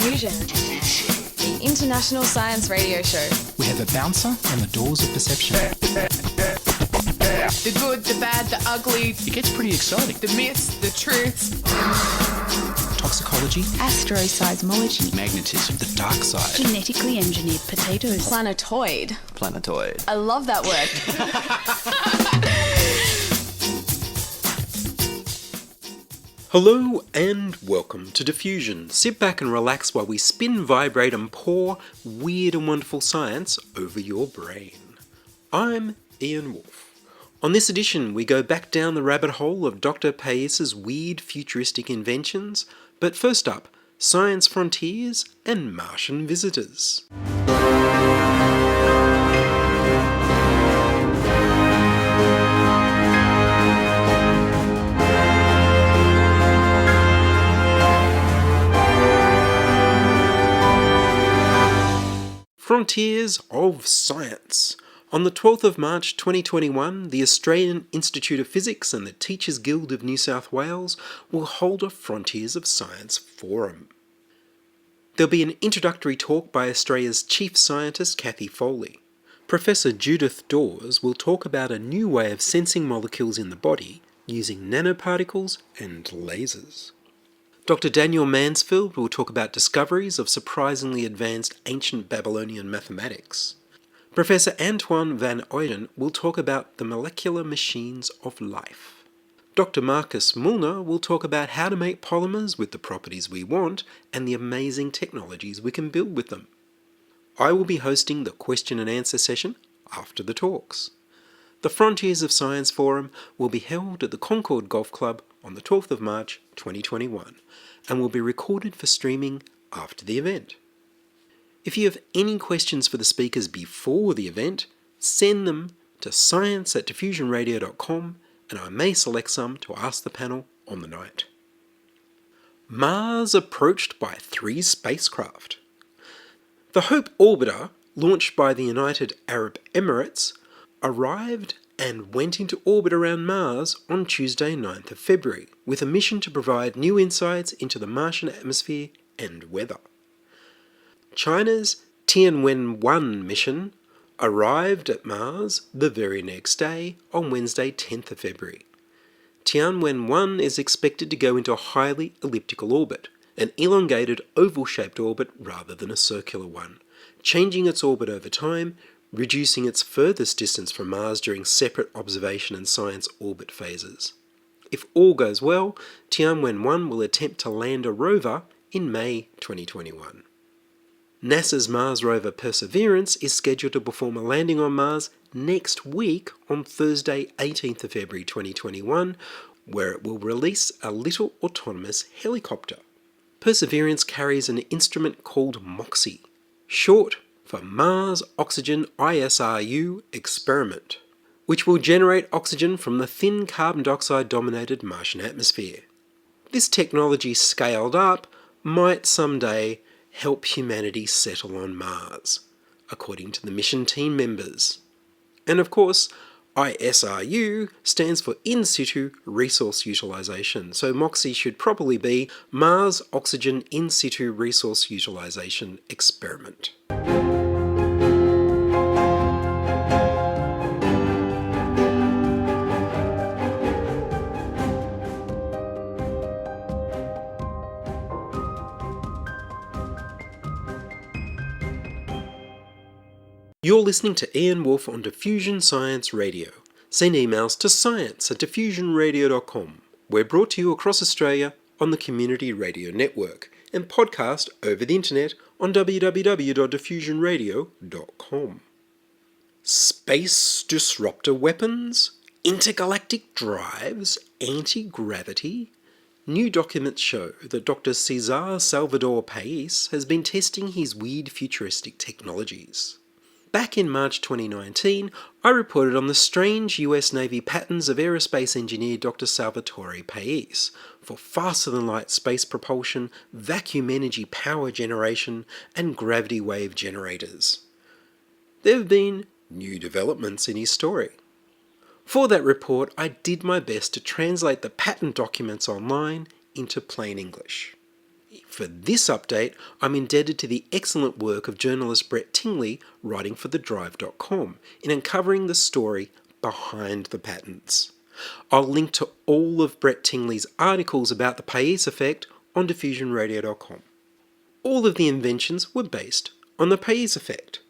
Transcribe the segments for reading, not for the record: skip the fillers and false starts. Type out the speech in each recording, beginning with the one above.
Diffusion, the international science radio show. We have a bouncer on the doors of perception. The good, the bad, the ugly. It gets pretty exciting. The myths, the truths. Toxicology. Astroseismology. Magnetism. The dark side. Genetically engineered potatoes. Planetoid. Planetoid. I love that word. Hello and welcome to Diffusion. Sit back and relax while we spin, vibrate and pour weird and wonderful science over your brain. I'm Ian Woolf. On this edition we go back down the rabbit hole of Dr. Pais's weird futuristic inventions, but first up, science frontiers and Martian visitors. Frontiers of Science. On the 12th of March 2021, the Australian Institute of Physics and the Teachers Guild of New South Wales will hold a Frontiers of Science forum. There'll be an introductory talk by Australia's Chief Scientist Cathy Foley. Professor Judith Dawes will talk about a new way of sensing molecules in the body using nanoparticles and lasers. Dr. Daniel Mansfield will talk about discoveries of surprisingly advanced ancient Babylonian mathematics. Professor Antoine van Ouden will talk about the molecular machines of life. Dr. Marcus Mullner will talk about how to make polymers with the properties we want and the amazing technologies we can build with them. I will be hosting the question and answer session after the talks. The Frontiers of Science Forum will be held at the Concord Golf Club on the 12th of March 2021 and will be recorded for streaming after the event. If you have any questions for the speakers before the event, send them to science@diffusionradio.com and I may select some to ask the panel on the night. Mars approached by 3 spacecraft. The Hope orbiter, launched by the United Arab Emirates, arrived and went into orbit around Mars on Tuesday 9th of February, with a mission to provide new insights into the Martian atmosphere and weather. China's Tianwen-1 mission arrived at Mars the very next day on Wednesday 10th of February. Tianwen-1 is expected to go into a highly elliptical orbit, an elongated oval-shaped orbit rather than a circular one, changing its orbit over time, reducing its furthest distance from Mars during separate observation and science orbit phases. If all goes well, Tianwen-1 will attempt to land a rover in May 2021. NASA's Mars rover Perseverance is scheduled to perform a landing on Mars next week on Thursday 18th of February 2021, where it will release a little autonomous helicopter. Perseverance carries an instrument called MOXIE, short for Mars Oxygen ISRU Experiment, which will generate oxygen from the thin carbon dioxide-dominated Martian atmosphere. This technology scaled up might someday help humanity settle on Mars, according to the mission team members. And of course, ISRU stands for In Situ Resource Utilization, so MOXIE should probably be Mars Oxygen In Situ Resource Utilization Experiment. You're listening to Ian Woolf on Diffusion Science Radio. Send emails to science@diffusionradio.com. We're brought to you across Australia on the Community Radio Network and podcast over the internet on www.diffusionradio.com. Space disruptor weapons? Intergalactic drives? Anti-gravity? New documents show that Dr. Cesar Salvador Pais has been testing his weird futuristic technologies. Back in March 2019, I reported on the strange US Navy patterns of aerospace engineer Dr. Salvatore Pais for faster-than-light space propulsion, vacuum energy power generation, and gravity wave generators. There have been new developments in his story. For that report, I did my best to translate the patent documents online into plain English. For this update, I'm indebted to the excellent work of journalist Brett Tingley writing for thedrive.com in uncovering the story behind the patents. I'll link to all of Brett Tingley's articles about the Pais Effect on diffusionradio.com. All of the inventions were based on the Pais Effect.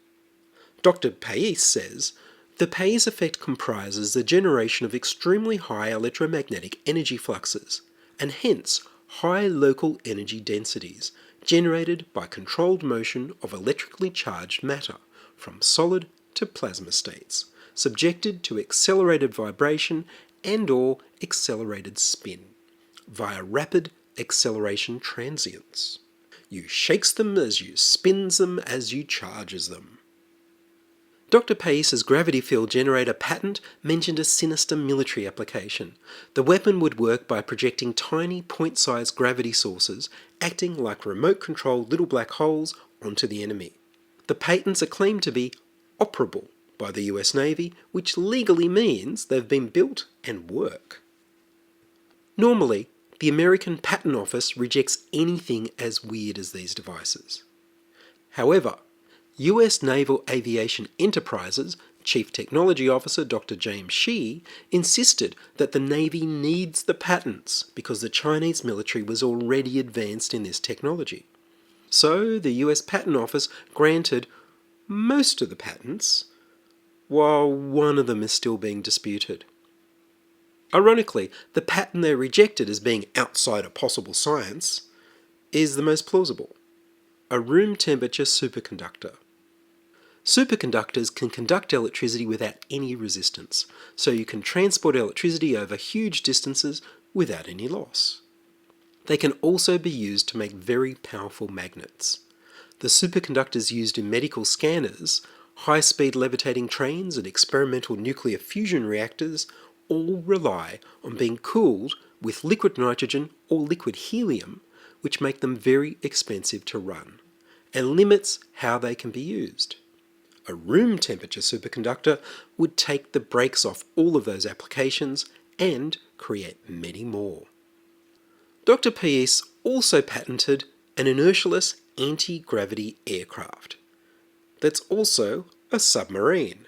Dr. Pais says, the Pais Effect comprises the generation of extremely high electromagnetic energy fluxes, and hence high local energy densities, generated by controlled motion of electrically charged matter from solid to plasma states, subjected to accelerated vibration and/or accelerated spin, via rapid acceleration transients. You shakes them as you spins them as you charges them. Dr. Pais's gravity field generator patent mentioned a sinister military application. The weapon would work by projecting tiny point-sized gravity sources acting like remote-controlled little black holes onto the enemy. The patents are claimed to be operable by the US Navy, which legally means they've been built and work. Normally, the American Patent Office rejects anything as weird as these devices. However, US Naval Aviation Enterprises Chief Technology Officer Dr. James Shee insisted that the Navy needs the patents because the Chinese military was already advanced in this technology. So the US Patent Office granted most of the patents, while one of them is still being disputed. Ironically, the patent they rejected as being outside of possible science is the most plausible: a room temperature superconductor. Superconductors can conduct electricity without any resistance, so you can transport electricity over huge distances without any loss. They can also be used to make very powerful magnets. The superconductors used in medical scanners, high-speed levitating trains, and experimental nuclear fusion reactors all rely on being cooled with liquid nitrogen or liquid helium, which make them very expensive to run, and limits how they can be used. A room temperature superconductor would take the brakes off all of those applications and create many more. Dr. Pais also patented an inertialess anti-gravity aircraft. That's also a submarine.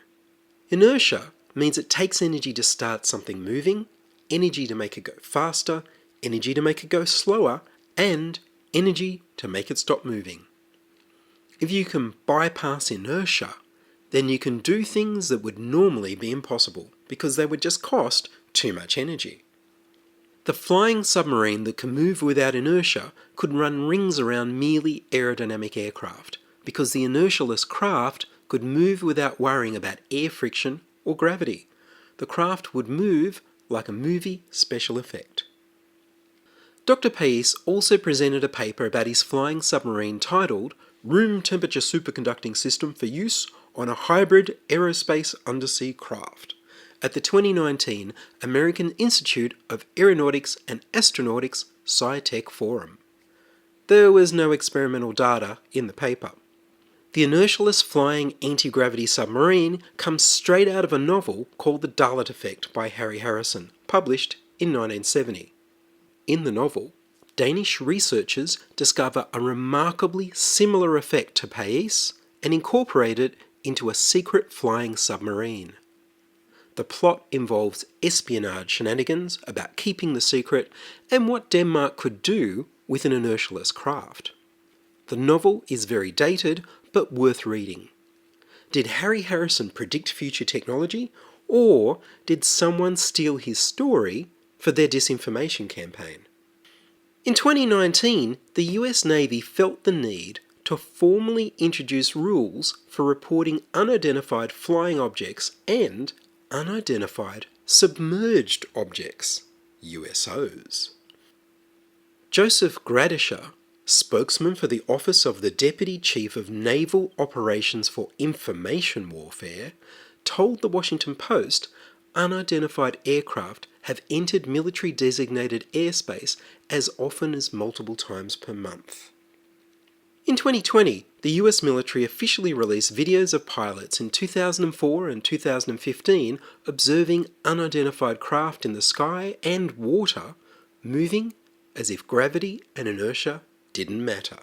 Inertia means it takes energy to start something moving, energy to make it go faster, energy to make it go slower, and energy to make it stop moving. If you can bypass inertia, then you can do things that would normally be impossible because they would just cost too much energy. The flying submarine that can move without inertia could run rings around merely aerodynamic aircraft because the inertialess craft could move without worrying about air friction or gravity. The craft would move like a movie special effect. Dr. Pais also presented a paper about his flying submarine titled Room Temperature Superconducting System for Use on a Hybrid Aerospace Undersea Craft at the 2019 American Institute of Aeronautics and Astronautics SciTech Forum. There was no experimental data in the paper. The inertialess flying anti-gravity submarine comes straight out of a novel called The Dalit Effect by Harry Harrison, published in 1970. In the novel, Danish researchers discover a remarkably similar effect to Pais and incorporate it into a secret flying submarine. The plot involves espionage shenanigans about keeping the secret and what Denmark could do with an inertialess craft. The novel is very dated, but worth reading. Did Harry Harrison predict future technology, or did someone steal his story for their disinformation campaign? In 2019, the US Navy felt the need to formally introduce rules for reporting unidentified flying objects and unidentified submerged objects, USOs. Joseph Gradisher, spokesman for the Office of the Deputy Chief of Naval Operations for Information Warfare, told the Washington Post unidentified aircraft have entered military-designated airspace as often as multiple times per month. In 2020, the US military officially released videos of pilots in 2004 and 2015 observing unidentified craft in the sky and water moving as if gravity and inertia didn't matter.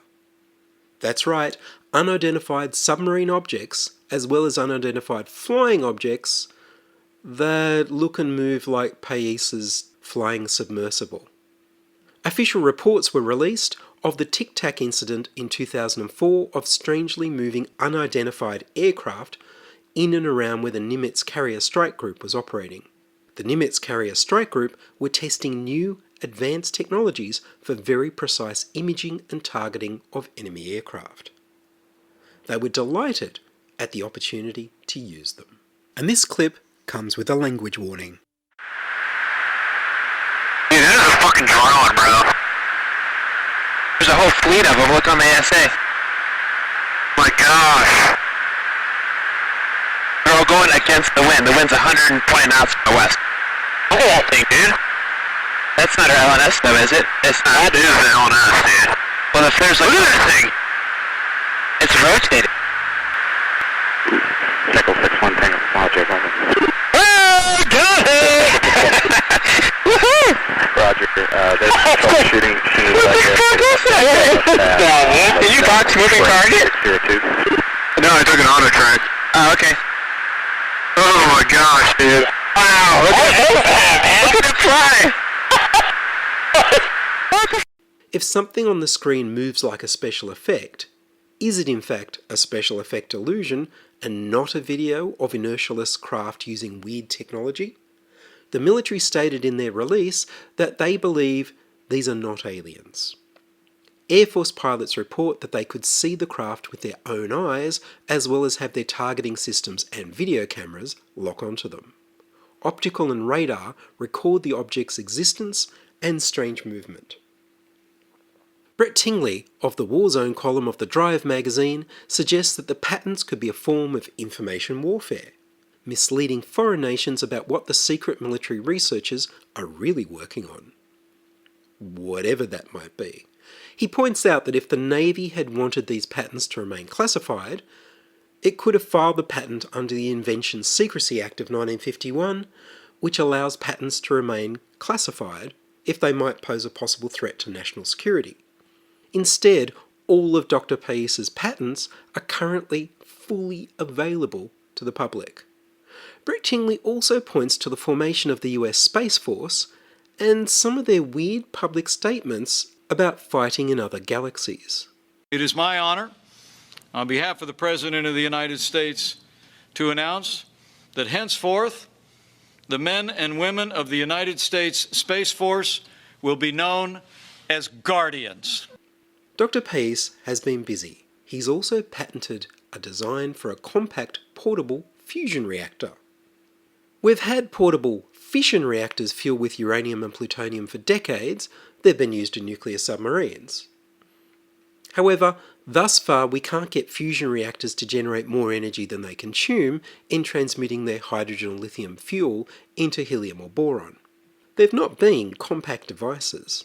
That's right, unidentified submarine objects, as well as unidentified flying objects, that look and move like Pais's flying submersible. Official reports were released of the Tic Tac incident in 2004 of strangely moving unidentified aircraft in and around where the Nimitz Carrier Strike Group was operating. The Nimitz Carrier Strike Group were testing new, advanced technologies for very precise imaging and targeting of enemy aircraft. They were delighted at the opportunity to use them. And this clip comes with a language warning. Dude, that is a fucking drone, bro. There's a whole fleet of them. Look on the ASA. My gosh. They're all going against the wind. The wind's 120 knots from the west. Look at that thing, dude. That's not our LNS though, is it? It's not. That is the LNS, dude. Well, if there's like... Look at that thing! It's rotating. Check 061 Tango Logic. Oh, got it! Woohoo! Roger. There's troubleshooting. What the fuck is that? Did you box moving target? No, I took an auto track. Oh, okay. Oh my gosh, dude. Wow, look at it fly! If something on the screen moves like a special effect, is it in fact a special effect illusion and not a video of inertialess craft using weird technology? The military stated in their release that they believe these are not aliens. Air Force pilots report that they could see the craft with their own eyes, as well as have their targeting systems and video cameras lock onto them. Optical and radar record the object's existence and strange movement. Brett Tingley of the Warzone column of the Drive magazine suggests that the patterns could be a form of information warfare, misleading foreign nations about what the secret military researchers are really working on. Whatever that might be. He points out that if the Navy had wanted these patents to remain classified, it could have filed the patent under the Invention Secrecy Act of 1951, which allows patents to remain classified if they might pose a possible threat to national security. Instead, all of Dr. Pais's patents are currently fully available to the public. Brett Tingley also points to the formation of the US Space Force and some of their weird public statements about fighting in other galaxies. It is my honor, on behalf of the President of the United States, to announce that henceforth, the men and women of the United States Space Force will be known as Guardians. Dr. Pais has been busy. He's also patented a design for a compact, portable fusion reactor. We've had portable fission reactors fueled with uranium and plutonium for decades. They've been used in nuclear submarines. However, thus far we can't get fusion reactors to generate more energy than they consume in transmitting their hydrogen or lithium fuel into helium or boron. They've not been compact devices.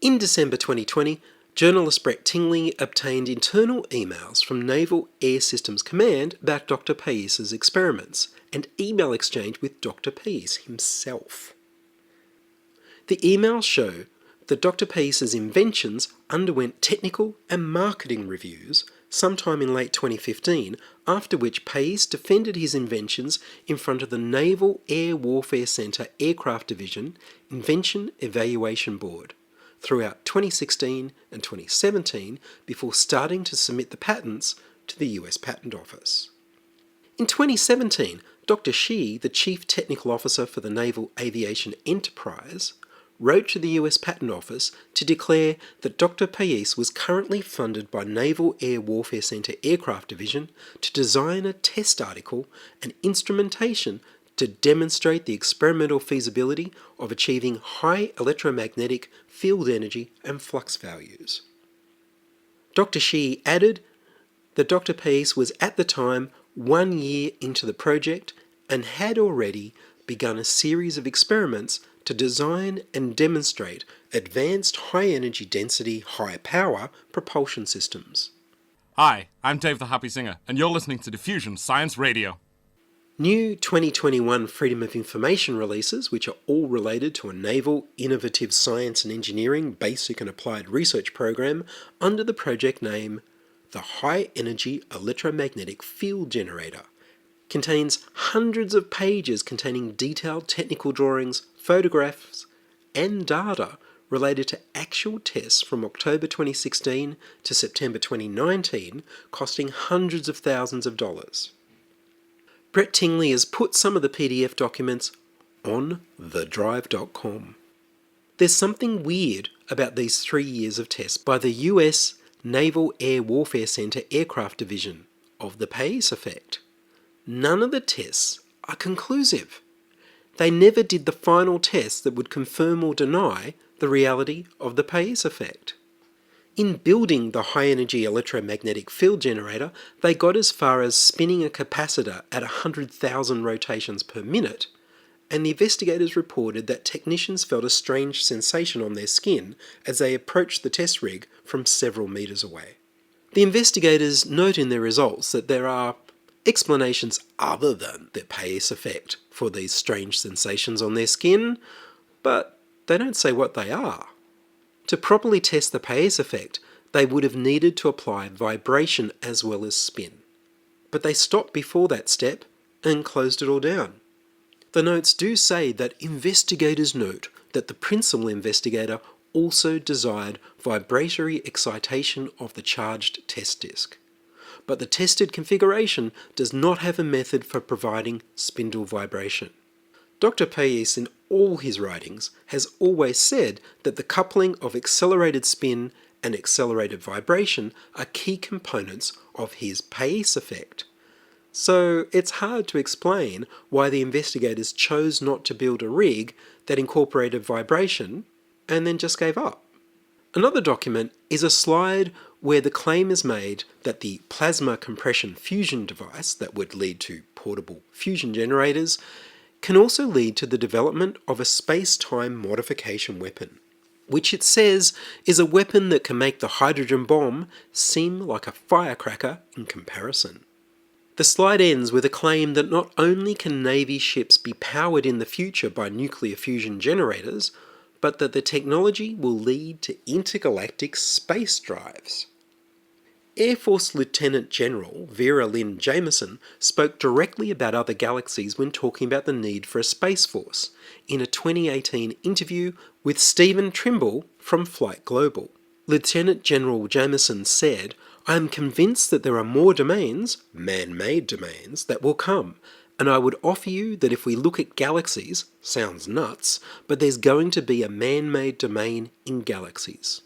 In December 2020, journalist Brett Tingley obtained internal emails from Naval Air Systems Command about Dr. Pais's experiments, and email exchange with Dr. Pais himself. The emails show that Dr. Pais's inventions underwent technical and marketing reviews sometime in late 2015, after which Pais defended his inventions in front of the Naval Air Warfare Center Aircraft Division Invention Evaluation Board throughout 2016 and 2017 before starting to submit the patents to the US Patent Office. In 2017, Dr. Shi, the Chief Technical Officer for the Naval Aviation Enterprise, wrote to the US Patent Office to declare that Dr. Pais was currently funded by Naval Air Warfare Center Aircraft Division to design a test article and instrumentation to demonstrate the experimental feasibility of achieving high electromagnetic field energy and flux values. Dr. Shi added that Dr. Pais was at the time 1 year into the project and had already begun a series of experiments to design and demonstrate advanced high-energy density, high-power propulsion systems. Hi, I'm Dave the Happy Singer, and you're listening to Diffusion Science Radio. New 2021 Freedom of Information releases, which are all related to a naval innovative science and engineering basic and applied research program under the project name the High Energy Electromagnetic Field Generator, contains hundreds of pages containing detailed technical drawings, photographs, and data related to actual tests from October 2016 to September 2019, costing hundreds of thousands of dollars. Brett Tingley has put some of the PDF documents on thedrive.com. There's something weird about these 3 years of tests by the US Naval Air Warfare Center Aircraft Division of the Pais Effect. None of the tests are conclusive. They never did the final test that would confirm or deny the reality of the Pais Effect. In building the high-energy electromagnetic field generator, they got as far as spinning a capacitor at 100,000 rotations per minute, and the investigators reported that technicians felt a strange sensation on their skin as they approached the test rig from several meters away. The investigators note in their results that there are explanations other than the Pais effect for these strange sensations on their skin, but they don't say what they are. To properly test the Pais effect, they would have needed to apply vibration as well as spin. But they stopped before that step and closed it all down. The notes do say that investigators note that the principal investigator also desired vibratory excitation of the charged test disk. But the tested configuration does not have a method for providing spindle vibration. Dr. Pais, in all his writings, has always said that the coupling of accelerated spin and accelerated vibration are key components of his Pais effect. So it's hard to explain why the investigators chose not to build a rig that incorporated vibration and then just gave up. Another document is a slide where the claim is made that the plasma compression fusion device that would lead to portable fusion generators can also lead to the development of a space-time modification weapon, which it says is a weapon that can make the hydrogen bomb seem like a firecracker in comparison. The slide ends with a claim that not only can Navy ships be powered in the future by nuclear fusion generators, but that the technology will lead to intergalactic space drives. Air Force Lieutenant General Vera Lynn Jameson spoke directly about other galaxies when talking about the need for a space force in a 2018 interview with Stephen Trimble from Flight Global. Lieutenant General Jameson said, "I am convinced that there are more domains, man-made domains, that will come, and I would offer you that if we look at galaxies, sounds nuts, but there's going to be a man-made domain in galaxies."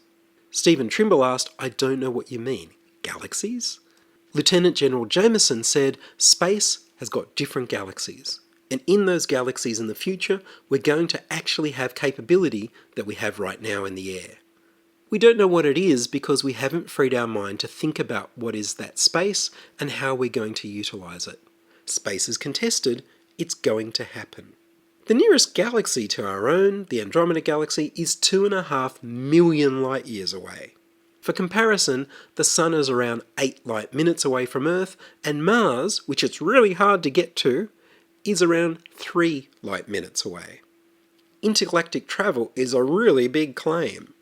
Stephen Trimble asked, "I don't know what you mean. Galaxies?" Lieutenant General Jameson said, "Space has got different galaxies, and in those galaxies in the future, we're going to actually have capability that we have right now in the air. We don't know what it is because we haven't freed our mind to think about what is that space and how we're going to utilize it. Space is contested, it's going to happen." The nearest galaxy to our own, the Andromeda Galaxy, is 2.5 million light years away. For comparison, the Sun is around 8 light minutes away from Earth, and Mars, which it's really hard to get to, is around 3 light minutes away. Intergalactic travel is a really big claim.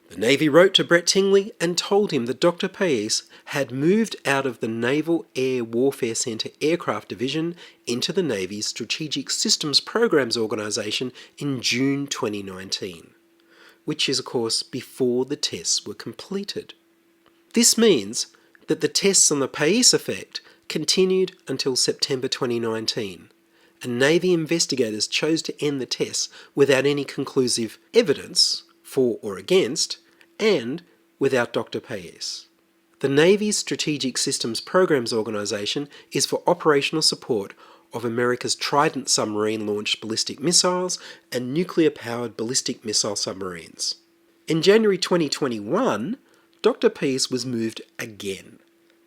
The Navy wrote to Brett Tingley and told him that Dr. Pais had moved out of the Naval Air Warfare Center Aircraft Division into the Navy's Strategic Systems Programs Organization in June 2019. Which is, of course, before the tests were completed. This means that the tests on the Pais effect continued until September 2019, and Navy investigators chose to end the tests without any conclusive evidence, for or against, and without Dr. Pais. The Navy's Strategic Systems Programs Organization is for operational support of America's Trident submarine-launched ballistic missiles and nuclear-powered ballistic missile submarines. In January 2021, Dr. Pais was moved again,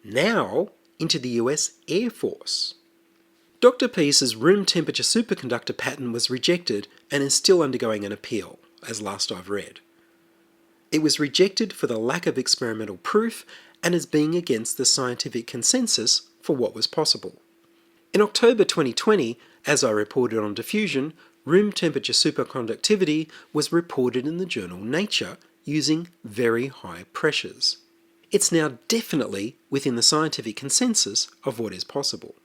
now into the US Air Force. Dr. Pais's room temperature superconductor patent was rejected and is still undergoing an appeal, as last I've read. It was rejected for the lack of experimental proof and as being against the scientific consensus for what was possible. In October 2020, as I reported on Diffusion, room temperature superconductivity was reported in the journal Nature using very high pressures. It's now definitely within the scientific consensus of what is possible.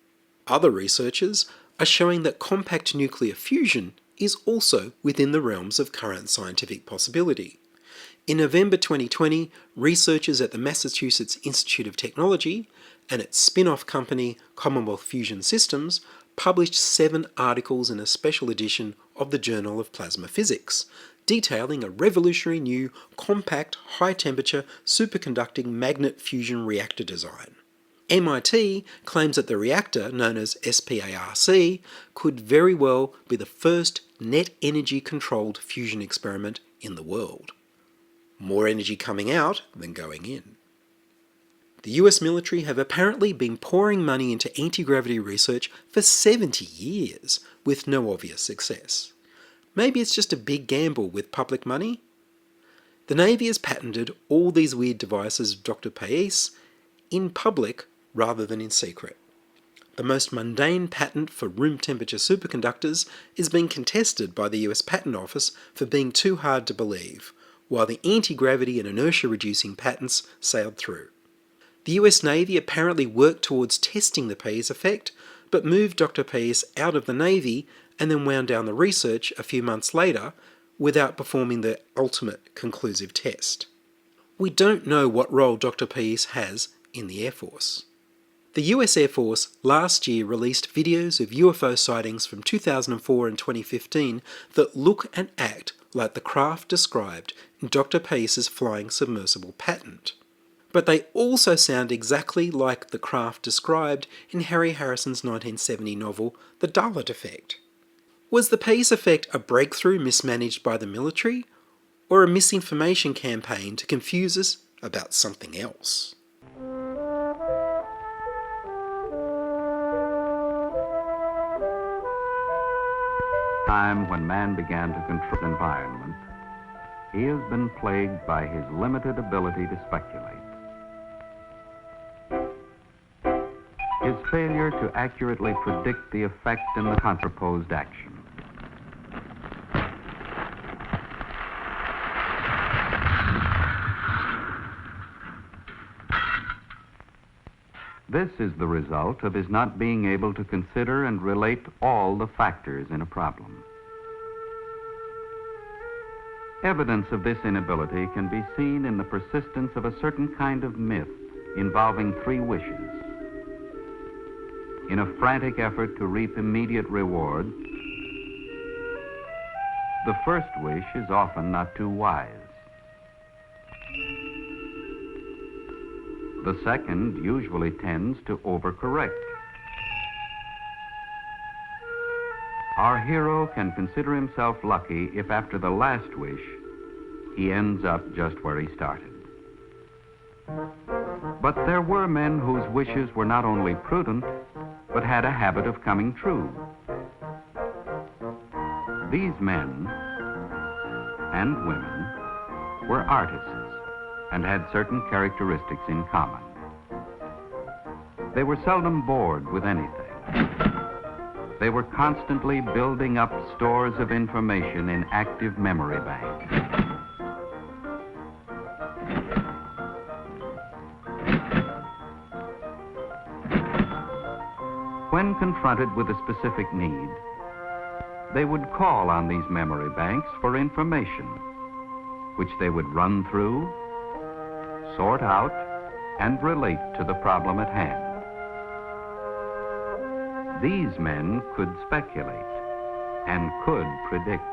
Other researchers are showing that compact nuclear fusion is also within the realms of current scientific possibility. In November 2020, researchers at the Massachusetts Institute of Technology and its spin-off company Commonwealth Fusion Systems published 7 articles in a special edition of the Journal of Plasma Physics, detailing a revolutionary new, compact, high-temperature, superconducting magnet fusion reactor design. MIT claims that the reactor, known as SPARC, could very well be the first net energy-controlled fusion experiment in the world. More energy coming out than going in. The US military have apparently been pouring money into anti-gravity research for 70 years, with no obvious success. Maybe it's just a big gamble with public money? The Navy has patented all these weird devices of Dr. Pais in public rather than in secret. The most mundane patent for room temperature superconductors is being contested by the US Patent Office for being too hard to believe, while the anti-gravity and inertia-reducing patents sailed through. The US Navy apparently worked towards testing the Pais effect, but moved Dr. Pais out of the Navy and then wound down the research a few months later without performing the ultimate conclusive test. We don't know what role Dr. Pais has in the Air Force. The US Air Force last year released videos of UFO sightings from 2004 and 2015 that look and act like the craft described in Dr. Pais's flying submersible patent. But they also sound exactly like the craft described in Harry Harrison's 1970 novel The Dalit Effect. Was the Pais effect a breakthrough mismanaged by the military, or a misinformation campaign to confuse us about something else? Time when man began to control the environment, he has been plagued by his limited ability to speculate. His failure to accurately predict the effect and the proposed action. This is the result of his not being able to consider and relate all the factors in a problem. Evidence of this inability can be seen in the persistence of a certain kind of myth involving 3 wishes. In a frantic effort to reap immediate reward, the first wish is often not too wise. The second usually tends to overcorrect. Our hero can consider himself lucky if after the last wish, he ends up just where he started. But there were men whose wishes were not only prudent, but had a habit of coming true. These men and women were artists and had certain characteristics in common. They were seldom bored with anything. They were constantly building up stores of information in active memory banks. When confronted with a specific need, they would call on these memory banks for information, which they would run through, sort out, and relate to the problem at hand. These men could speculate and could predict.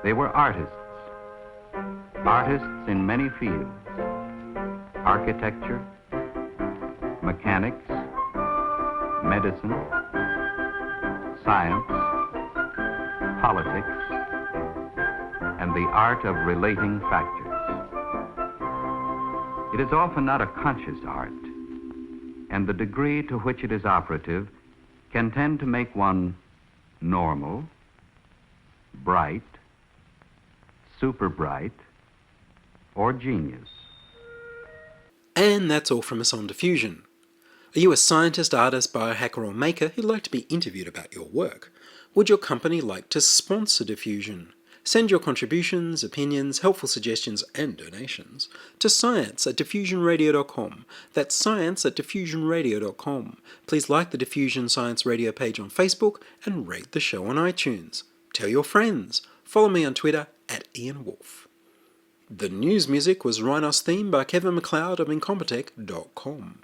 They were artists in many fields: architecture, mechanics, medicine, science, politics, and the art of relating factors. It is often not a conscious art, and the degree to which it is operative can tend to make one normal, bright, super bright, or genius. And that's all from us on Diffusion. Are you a scientist, artist, biohacker or maker who'd like to be interviewed about your work? Would your company like to sponsor Diffusion? Send your contributions, opinions, helpful suggestions and donations to science@diffusionradio.com. That's science@diffusionradio.com. Please like the Diffusion Science Radio page on Facebook and rate the show on iTunes. Tell your friends. Follow me on Twitter @Ian Woolf. The news music was Rhinos theme by Kevin MacLeod of Incompetech.com.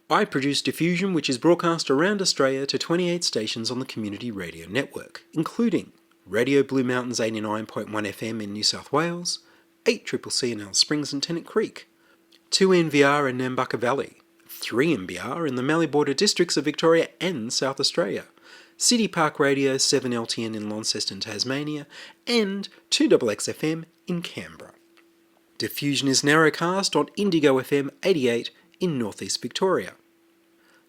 I produce Diffusion, which is broadcast around Australia to 28 stations on the Community Radio Network, including Radio Blue Mountains 89.1 FM in New South Wales, 8CCC in Alice Springs and Tennant Creek, 2NVR in Nambucca Valley, 3MBR in the Mallee Border districts of Victoria and South Australia, City Park Radio 7LTN in Launceston, Tasmania, and 2XXFM in Canberra. Diffusion is narrowcast on Indigo FM 88 in northeast Victoria.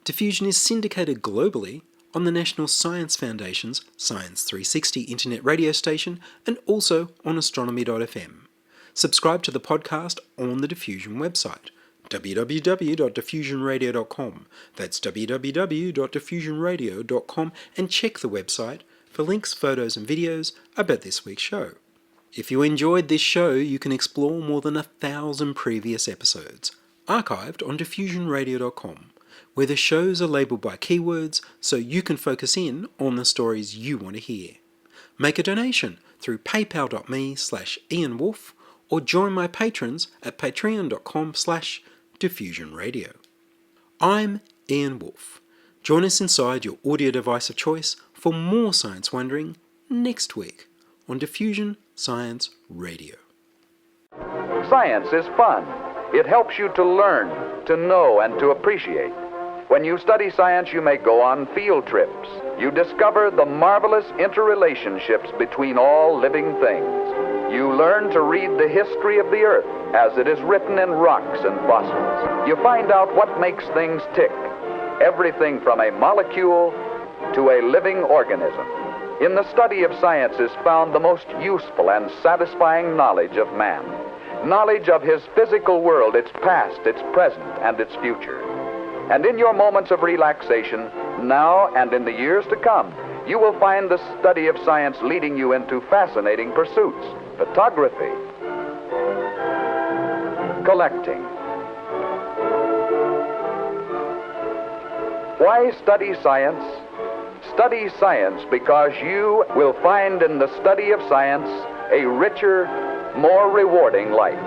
Diffusion is syndicated globally on the National Science Foundation's Science 360 internet radio station and also on astronomy.fm. Subscribe to the podcast on the Diffusion website, www.diffusionradio.com. That's www.diffusionradio.com, and check the website for links, photos and videos about this week's show. If you enjoyed this show, you can explore more than 1,000 previous episodes, archived on diffusionradio.com, where the shows are labelled by keywords so you can focus in on the stories you want to hear. Make a donation through paypal.me/IanWolf or join my patrons at patreon.com/diffusionradio. I'm Ian Woolf. Join us inside your audio device of choice for more science wondering next week on Diffusion Science Radio. Science is fun. It helps you to learn, to know, and to appreciate. When you study science, you may go on field trips. You discover the marvelous interrelationships between all living things. You learn to read the history of the Earth as it is written in rocks and fossils. You find out what makes things tick, everything from a molecule to a living organism. In the study of science is found the most useful and satisfying knowledge of man. Knowledge of his physical world, its past, its present, and its future. And in your moments of relaxation, now and in the years to come, you will find the study of science leading you into fascinating pursuits: photography, collecting. Why study science? Study science because you will find in the study of science a richer, more rewarding life.